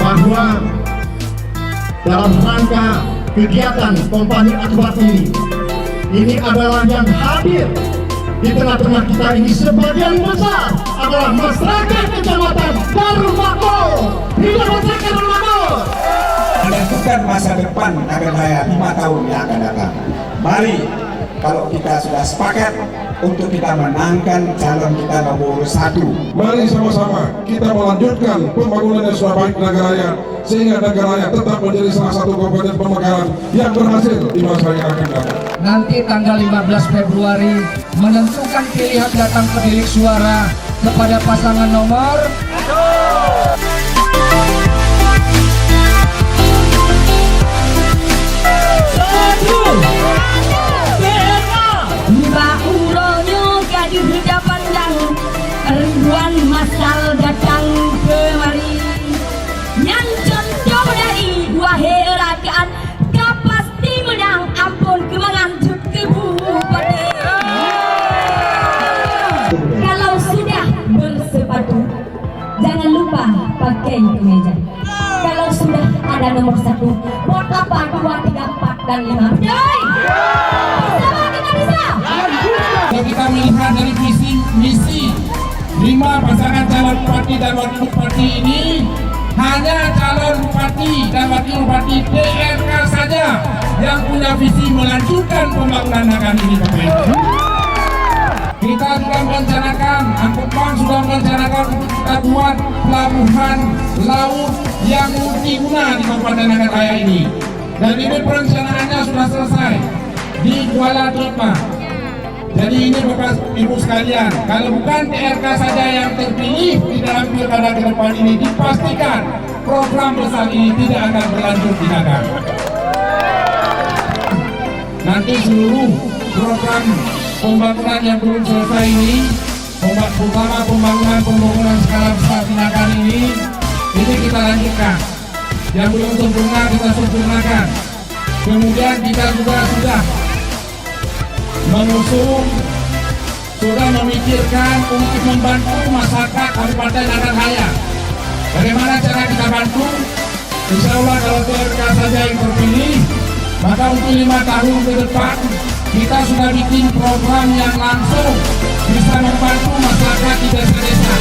bahwa dalam rangka kegiatan Kompani Akbar ini adalah yang hadir di tengah-tengah kita ini sebagian besar adalah masyarakat Kecamatan Darusmakmur. Hidup masyarakat Darusmakmur. Menentukan masa depan Nagan Raya 5 tahun yang akan datang. Mari kalau kita sudah sepakat untuk kita menangkan calon kita nomor 1. Mari sama-sama kita melanjutkan pembangunan yang sudah baik Nagan Raya sehingga Nagan Raya tetap menjadi salah satu kabupaten pemekaran yang berhasil di masa yang akan datang. Nanti tanggal 15 Februari menentukan pilihan datang ke bilik suara kepada pasangan nomor 1. Ribuan masal datang kemari, yang contoh dari dua herakaan kau pasti menang. Ampun kemanganjuk ke bupati. Kalau sudah bersepatu, jangan lupa pakai kemeja. Kalau sudah ada nomor 1, buat apa 2, 3, 4 dan 5? Bisa kita bisa. Kita melihat dari visi misi 5 pasangan calon bupati dan wakil bupati ini, hanya calon bupati dan wakil bupati DRK saja yang punya visi melanjutkan pembangunan Nagan ini, Bapak Ibu. Kita sudah merencanakan, Angkopang sudah merencanakan untuk kita buat pelabuhan laut yang multiguna di Kabupaten Nagan Raya ini. Dan ini perencanaannya sudah selesai di Kuala Tripma. Jadi ini Bapak Ibu sekalian, kalau bukan TRK saja yang terpilih di dalam pilkada ke depan ini, dipastikan program besar ini tidak akan berlanjut di Nagan. Nanti seluruh program pembangunan yang belum selesai ini, terutama pembangunan skala besar di Nagan ini kita lanjutkan. Yang belum sempurna kita sempurnakan. Kemudian kita juga sudah mengusung, sudah memikirkan untuk membantu masyarakat Kabupaten Nagan Raya. Bagaimana cara kita bantu? Insya Allah kalau TRK saja yang terpilih, maka untuk 5 tahun ke depan kita sudah bikin program yang langsung bisa membantu masyarakat di desa-desa.